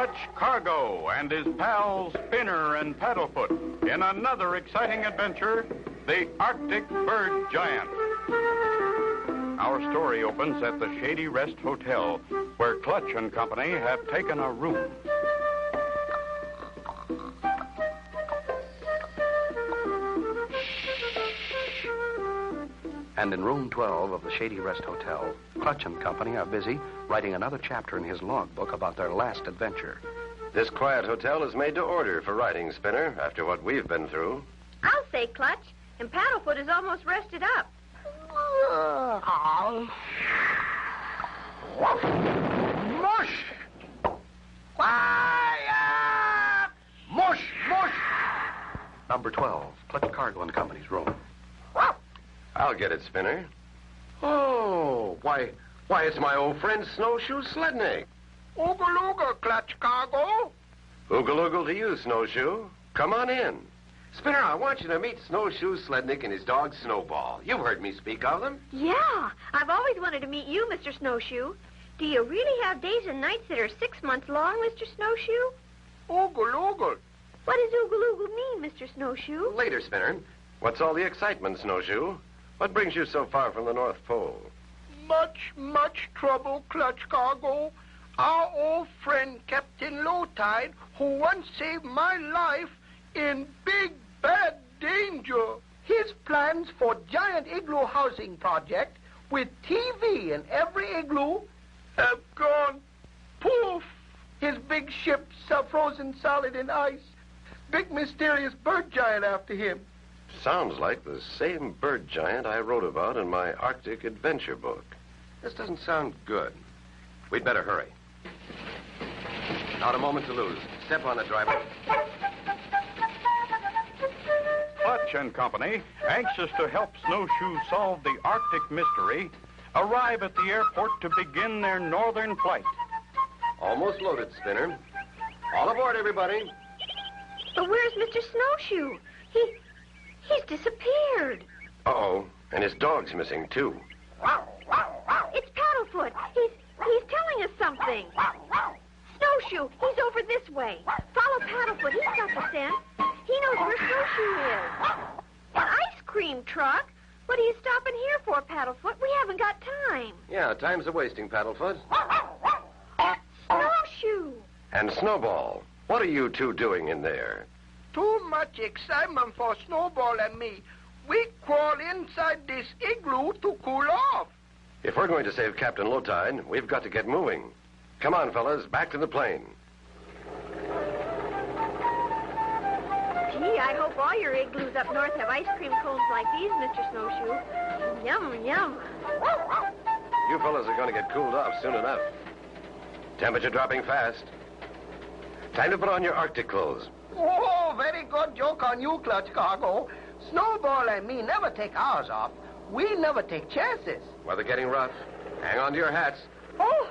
Clutch Cargo and his pals Spinner and Paddlefoot in another exciting adventure, the Arctic Bird Giant. Our story opens at the Shady Rest Hotel, where Clutch and company have taken a room. And in room 12 of the Shady Rest Hotel, Clutch and company are busy writing another chapter in his logbook about their last adventure. This quiet hotel is made to order for writing, Spinner, after what we've been through. I'll say, Clutch, and Paddlefoot is almost rested up. Mush! Quiet! Mush, mush! Number 12, Clutch Cargo and company's room. I'll get it, Spinner. Oh, why, it's my old friend Snowshoe Slednik. Ooga-looga, Clutch Cargo. Ooga-looga to you, Snowshoe. Come on in. Spinner, I want you to meet Snowshoe Slednik and his dog Snowball. You've heard me speak of them. Yeah, I've always wanted to meet you, Mr. Snowshoe. Do you really have days and nights that are 6 months long, Mr. Snowshoe? Ooga-looga. What does ooga-looga mean, Mr. Snowshoe? Later, Spinner. What's all the excitement, Snowshoe? What brings you so far from the North Pole? Much trouble, Clutch Cargo. Our old friend, Captain Lowtide, who once saved my life, in big, bad danger. His plans for giant igloo housing project with TV in every igloo have gone poof. His big ships are frozen solid in ice. Big mysterious bird giant after him. Sounds like the same bird giant I wrote about in my Arctic adventure book. This doesn't sound good. We'd better hurry. Not a moment to lose. Step on it, driver. Clutch and company, anxious to help Snowshoe solve the Arctic mystery, arrive at the airport to begin their northern flight. Almost loaded, Spinner. All aboard, everybody. But where's Mr. Snowshoe? He's disappeared. Uh-oh, and his dog's missing, too. It's Paddlefoot. He's telling us something. Snowshoe, he's over this way. Follow Paddlefoot. He's got the scent. He knows where Snowshoe is. An ice cream truck? What are you stopping here for, Paddlefoot? We haven't got time. Yeah, time's a-wasting, Paddlefoot. Snowshoe. And Snowball, what are you two doing in there? Too much excitement for Snowball and me. We crawl inside this igloo to cool off. If we're going to save Captain Lowtide, we've got to get moving. Come on, fellas, back to the plane. Gee, I hope all your igloos up north have ice cream cones like these, Mr. Snowshoe. Yum, yum. You fellas are going to get cooled off soon enough. Temperature dropping fast. Time to put on your Arctic clothes. Oh, very good joke on you, Clutch Cargo. Snowball and me never take ours off. We never take chances. Weather getting rough. Hang on to your hats. Oh,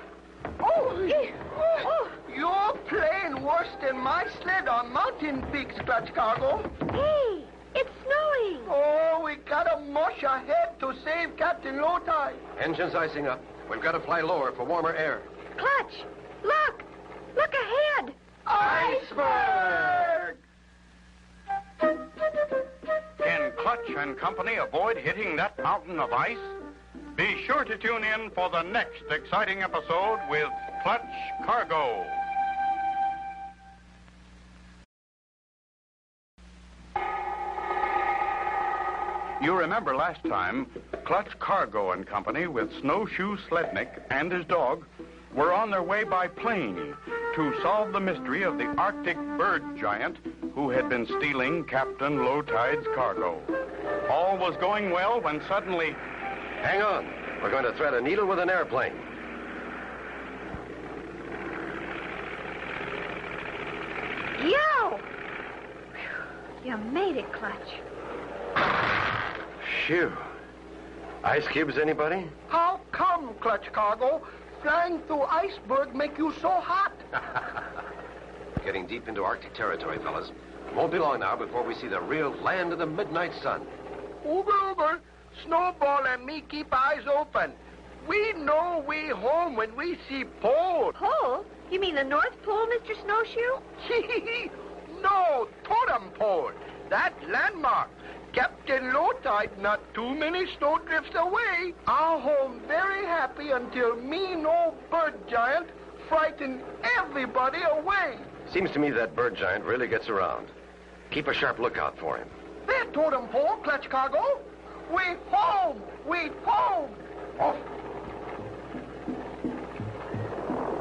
you're playing worse than my sled on mountain peaks, Clutch Cargo. Hey, it's snowing. Oh, we gotta mush ahead to save Captain Lowtide. Engines icing up. We've got to fly lower for warmer air. Clutch, look. Look ahead. Iceberg! Can Clutch and company avoid hitting that mountain of ice? Be sure to tune in for the next exciting episode with Clutch Cargo. You remember last time, Clutch Cargo and company with Snowshoe Slednik and his dog were on their way by plane to solve the mystery of the Arctic bird giant who had been stealing Captain Lowtide's cargo. All was going well when suddenly... Hang on. We're going to thread a needle with an airplane. Yo! You made it, Clutch. Phew. Ice cubes, anybody? How come, Clutch Cargo? Flying through iceberg make you so hot? Getting deep into Arctic territory, fellas. Won't be long now before we see the real land of the midnight sun. Uber, Snowball and me keep eyes open. We know we home when we see pole. Pole? You mean the North Pole, Mr. Snowshoe? No, totem pole. That landmark. Captain Low Tide not too many snowdrifts away. Our home very happy until mean old bird giant frighten everybody away. Seems to me that bird giant really gets around. Keep a sharp lookout for him. There, totem pole, clutch cargo. We home. We home.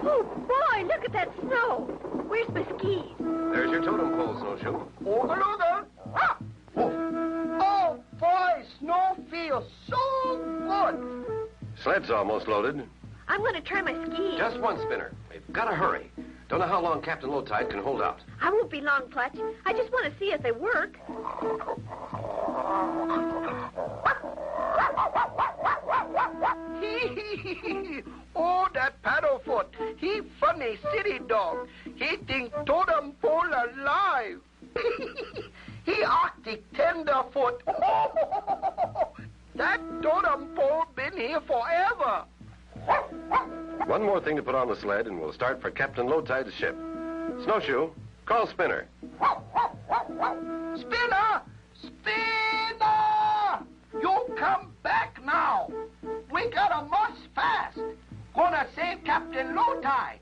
Oh, boy, look at that snow. Where's my skis? There's your totem pole, Snowshoe. Ooga-looga. Ah! Oh, boy, snow feels so good. Sled's almost loaded. I'm going to try my skis. Just one spinner. We've got to hurry. Don't know how long Captain Low Tide can hold out. I won't be long, Clutch. I just want to see if they work. Oh, that Paddlefoot. He funny city dog. He think totem pole alive. He Arctic tenderfoot. That totem pole been here forever. One more thing to put on the sled, and we'll start for Captain Low Tide's ship. Snowshoe, call Spinner. Spinner! Spinner! You come back now. We gotta muss fast. Gonna save Captain Low Tide.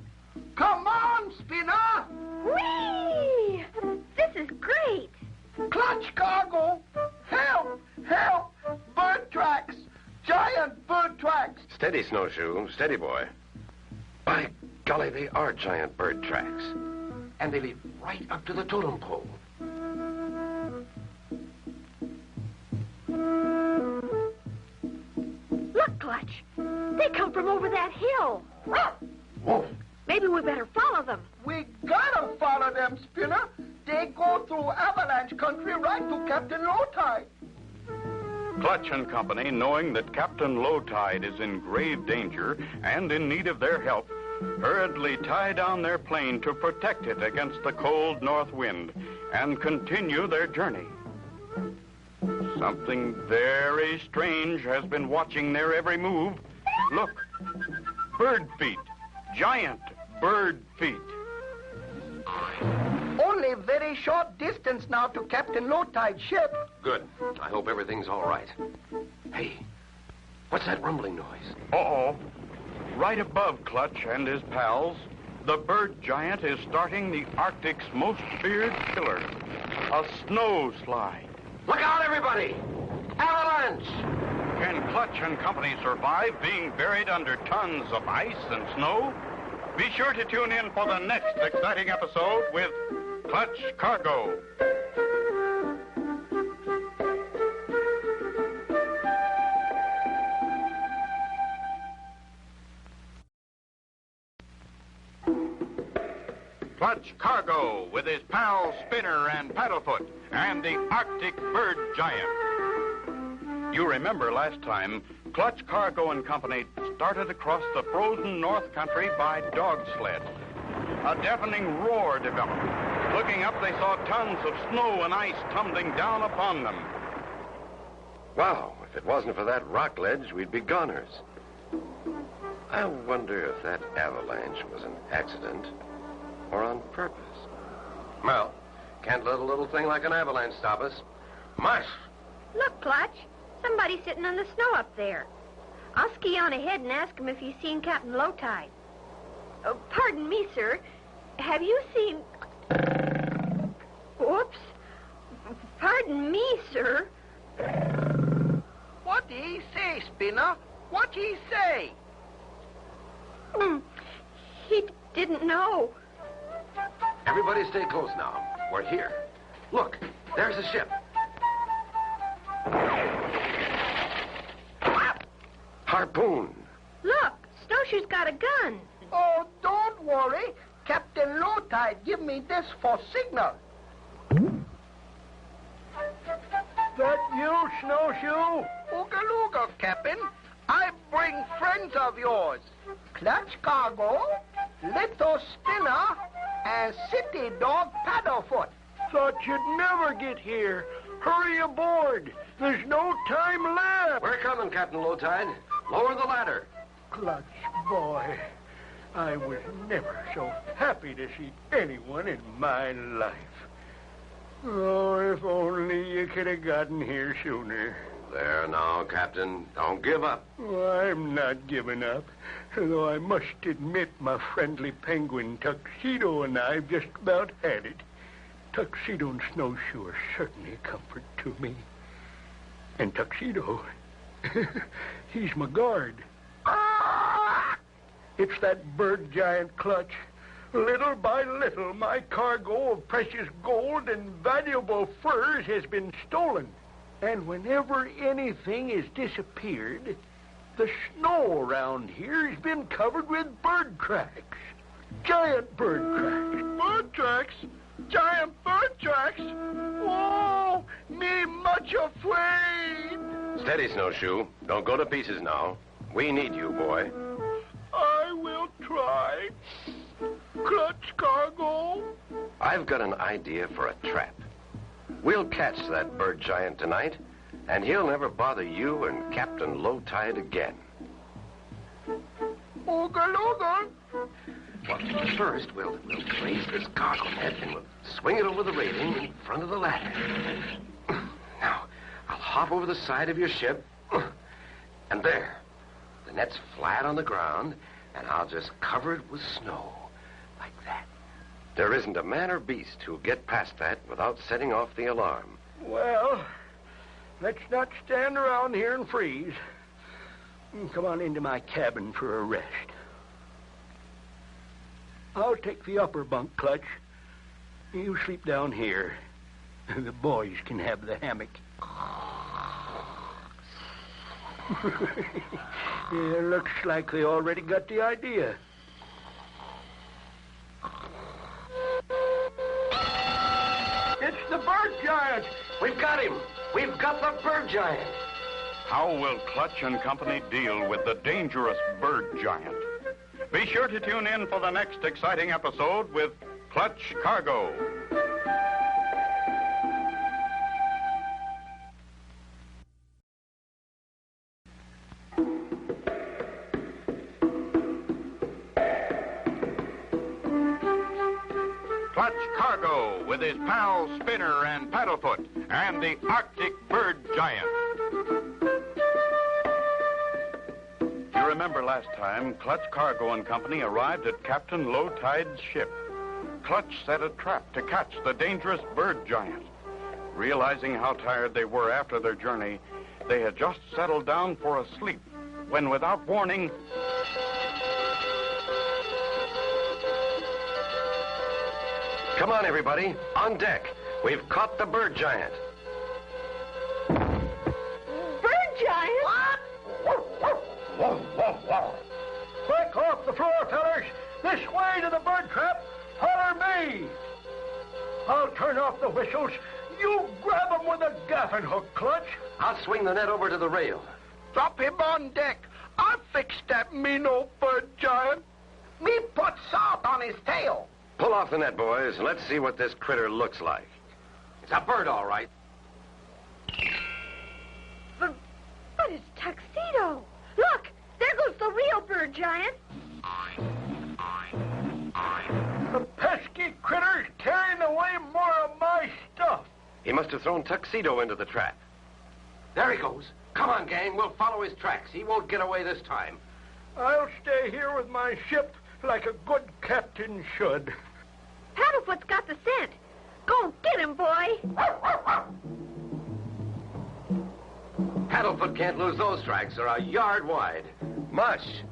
Come on, Spinner! Whee! This is great. Clutch cargo! Help! Help! Bird tracks! Giant bird tracks! Steady, Snowshoe. Steady, boy. By golly, they are giant bird tracks. And they lead right up to the totem pole. Look, Clutch. They come from over that hill. Whoa. Maybe we better follow them. We gotta follow them, Spinner. They go through avalanche country right to Captain Low Tide. Clutch and Company, knowing that Captain Low Tide is in grave danger and in need of their help, hurriedly tie down their plane to protect it against the cold north wind and continue their journey. Something very strange has been watching their every move. Look, bird feet, giant bird feet. Only very short distance now to Captain Low Tide's ship. Good. I hope everything's all right. Hey, what's that rumbling noise? Uh-oh. Right above Clutch and his pals, the bird giant is starting the Arctic's most feared killer, a snow slide. Look out, everybody! Avalanche! Can Clutch and Company survive being buried under tons of ice and snow? Be sure to tune in for the next exciting episode with Clutch Cargo. Clutch Cargo with his pals Spinner and Paddlefoot and the Arctic bird giant. You remember last time, Clutch Cargo and Company started across the frozen North Country by dog sled. A deafening roar developed. Looking up, they saw tons of snow and ice tumbling down upon them. Wow, if it wasn't for that rock ledge, we'd be goners. I wonder if that avalanche was an accident or on purpose. Well, can't let a little thing like an avalanche stop us. Mush! Look, Clutch. Somebody's sitting on the snow up there. I'll ski on ahead and ask him if he's seen Captain Low Tide. Oh, pardon me, sir. Have you seen... Whoops. Pardon me, sir. What did he say, Spinner? What did he say? He didn't know. Everybody stay close now. We're here. Look, there's the ship. Harpoon. Look, Snowshoe's got a gun. Oh, don't worry. Captain Low Tide give me this for signal. That you, Snowshoe? Ooga-looga, Captain. I bring friends of yours. Clutch Cargo, Little Spinner, and City Dog Paddlefoot. Thought you'd never get here. Hurry aboard. There's no time left. We're coming, Captain Low Tide. Lower the ladder. Clutch, boy. I was never so happy to see anyone in my life. Oh, if only you could have gotten here sooner. There now, Captain. Don't give up. Oh, I'm not giving up, though I must admit my friendly penguin Tuxedo and I've just about had it. Tuxedo and Snowshoe are certainly a comfort to me. And Tuxedo, he's my guard. It's that bird giant Clutch. Little by little, my cargo of precious gold and valuable furs has been stolen. And whenever anything has disappeared, the snow around here has been covered with bird tracks. Giant bird tracks. Bird tracks? Giant bird tracks? Oh, me much afraid. Steady, Snowshoe. Don't go to pieces now. We need you, boy. I will try. Clutch Cargo. I've got an idea for a trap. We'll catch that bird giant tonight, and he'll never bother you and Captain Low Tide again. Ooga looga. Well, first, we'll raise this cargo net and we'll swing it over the railing in front of the ladder. Now, I'll hop over the side of your ship, and there. The net's flat on the ground, and I'll just cover it with snow, like that. There isn't a man or beast who'll get past that without setting off the alarm. Well, let's not stand around here and freeze. Come on into my cabin for a rest. I'll take the upper bunk, Clutch. You sleep down here. The boys can have the hammock. Yeah, looks like they already got the idea. It's the bird giant! We've got him! We've got the bird giant! How will Clutch and Company deal with the dangerous bird giant? Be sure to tune in for the next exciting episode with Clutch Cargo. Clutch Cargo with his pals Spinner and Paddlefoot and the Arctic bird giant. You remember last time, Clutch Cargo and Company arrived at Captain Low Tide's ship. Clutch set a trap to catch the dangerous bird giant. Realizing how tired they were after their journey, they had just settled down for a sleep when, without warning, Come on, everybody. On deck. We've caught the bird giant. Bird giant? Quick, off the floor, fellers! This way to the bird trap! Holler me! I'll turn off the whistles. You grab 'em with a gaffin hook, Clutch. I'll swing the net over to the rail. Drop him on deck. I'll fix that mean old bird giant. Me put salt on his tail. Pull off the net, boys, and let's see what this critter looks like. It's a bird, all right. But it's Tuxedo. Look, there goes the real bird giant. The pesky critter's carrying away more of my stuff. He must have thrown Tuxedo into the trap. There he goes. Come on, gang. We'll follow his tracks. He won't get away this time. I'll stay here with my ship like a good captain should. Paddlefoot's got the scent. Go get him, boy. Paddlefoot can't lose those tracks. They're a yard wide. Mush.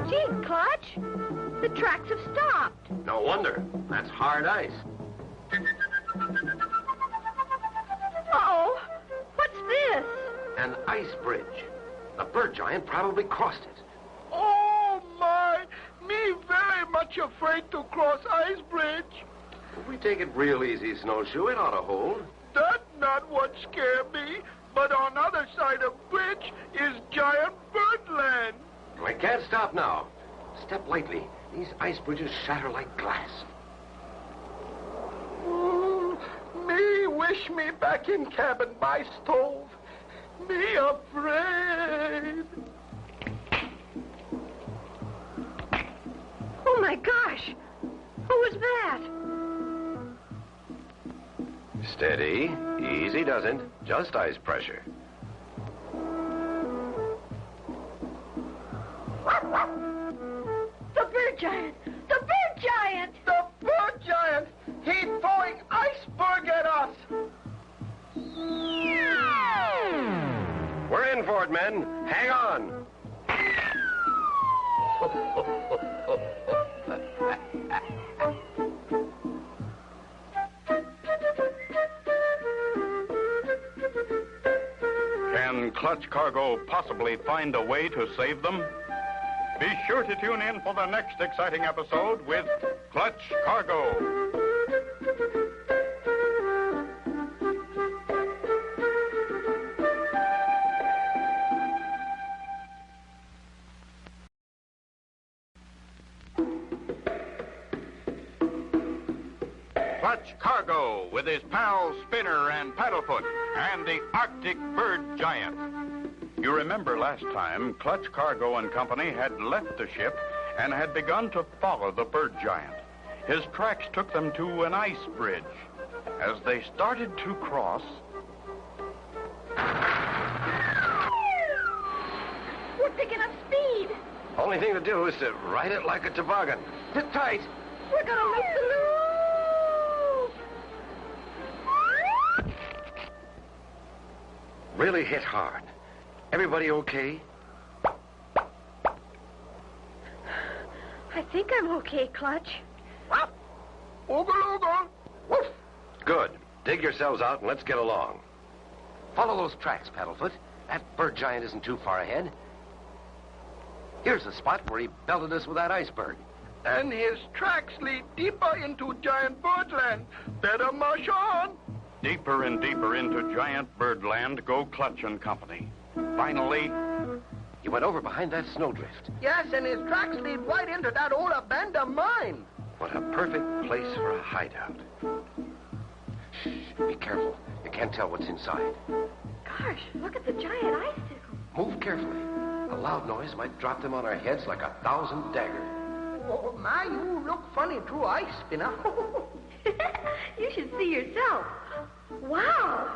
Gee, Clutch, the tracks have stopped. No wonder. That's hard ice. Uh-oh, what's this? An ice bridge. The bird giant probably crossed it. Oh, my. Me very much afraid to cross ice bridge. we take it real easy, Snowshoe, it ought to hold. That's not what scared me. But on the other side of bridge is giant birdland. I can't stop now. Step lightly. These ice bridges shatter like glass. Me wish me back in cabin by stove. Me afraid. Oh, my gosh. Who was that? Steady. Easy doesn't. Just ice pressure. The bird giant! The bird giant! The bird giant! He's throwing iceberg at us! We're in for it, men. Hang on. Can Clutch Cargo possibly find a way to save them? Be sure to tune in for the next exciting episode with Clutch Cargo. Clutch Cargo with his pals Spinner and Paddlefoot and the Arctic bird giant. You remember last time, Clutch Cargo and Company had left the ship and had begun to follow the bird giant. His tracks took them to an ice bridge. As they started to cross... We're picking up speed. Only thing to do is to ride it like a toboggan. Sit tight. We're gonna loop the loop. Really hit hard. Everybody okay? I think I'm okay, Clutch. Oogle, oogle. Woof. Good. Dig yourselves out and let's get along. Follow those tracks, Paddlefoot. That bird giant isn't too far ahead. Here's the spot where he belted us with that iceberg. And his tracks lead deeper into giant birdland. Better mush on. Deeper and deeper into giant birdland go Clutch and Company. Finally... He went over behind that snowdrift. Yes, and his tracks lead right into that old abandoned mine. What a perfect place for a hideout. Shh, be careful. You can't tell what's inside. Gosh, look at the giant icicle. Move carefully. A loud noise might drop them on our heads like 1,000 daggers. Oh, my, you look funny through ice, Spinner. You should see yourself. Wow.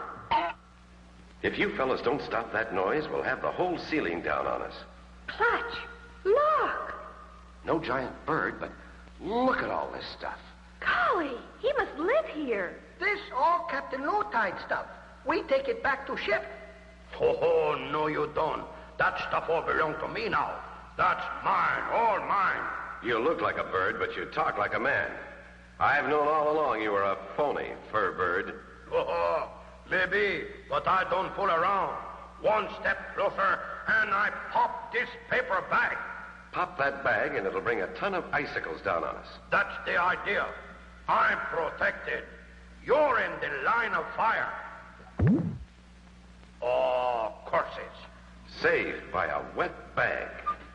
If you fellas don't stop that noise, we'll have the whole ceiling down on us. Clutch, look. No giant bird, but look at all this stuff. Golly, he must live here. This all Captain Low-Tide stuff. We take it back to ship. Oh, no, you don't. That stuff all belongs to me now. That's mine, all mine. You look like a bird, but you talk like a man. I've known all along you were a phony, fur bird. Oh, maybe, but I don't fool around. One step closer, and I pop this paper bag. Pop that bag, and it'll bring a ton of icicles down on us. That's the idea. I'm protected. You're in the line of fire. Oh, curses. Saved by a wet bag.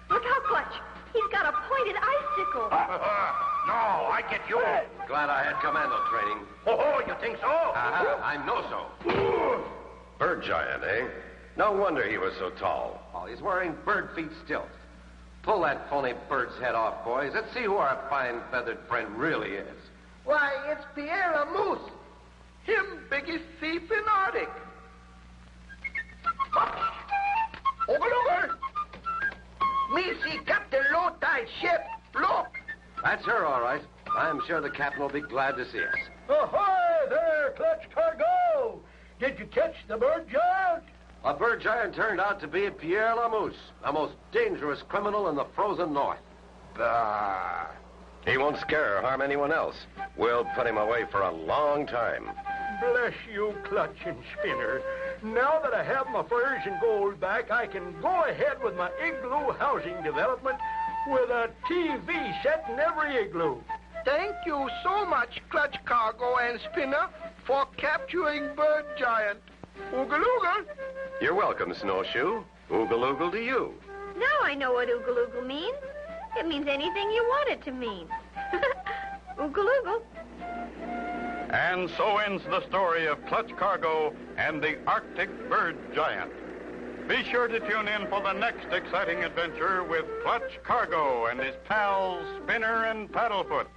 Look how Clutch. He's got a pointed icicle. No, I get you. Glad I had commando training. Oh, you think so? I know so. Bird giant, eh? No wonder he was so tall. Oh, he's wearing bird feet stilts. Pull that phony bird's head off, boys. Let's see who our fine feathered friend really is. Why, it's Pierre Lamoose. Him biggest thief in Artic. Over. Me see Captain Low-Tide ship. Look. That's her, all right. I'm sure the captain will be glad to see us. Ahoy there, Clutch Cargo. Did you catch the bird giant? A bird giant turned out to be Pierre Lamoose, the most dangerous criminal in the frozen north. Bah. He won't scare or harm anyone else. We'll put him away for a long time. Bless you, Clutch and Spinner. Now that I have my furs and gold back, I can go ahead with my igloo housing development with a TV set in every igloo. Thank you so much, Clutch Cargo and Spinner, for capturing Bird Giant. Oogle oogle. You're welcome, Snowshoe. Oogle oogle to you. Now I know what oogle oogle means. It means anything you want it to mean. Oogle oogle. And so ends the story of Clutch Cargo and the Arctic Bird Giant. Be sure to tune in for the next exciting adventure with Clutch Cargo and his pals Spinner and Paddlefoot.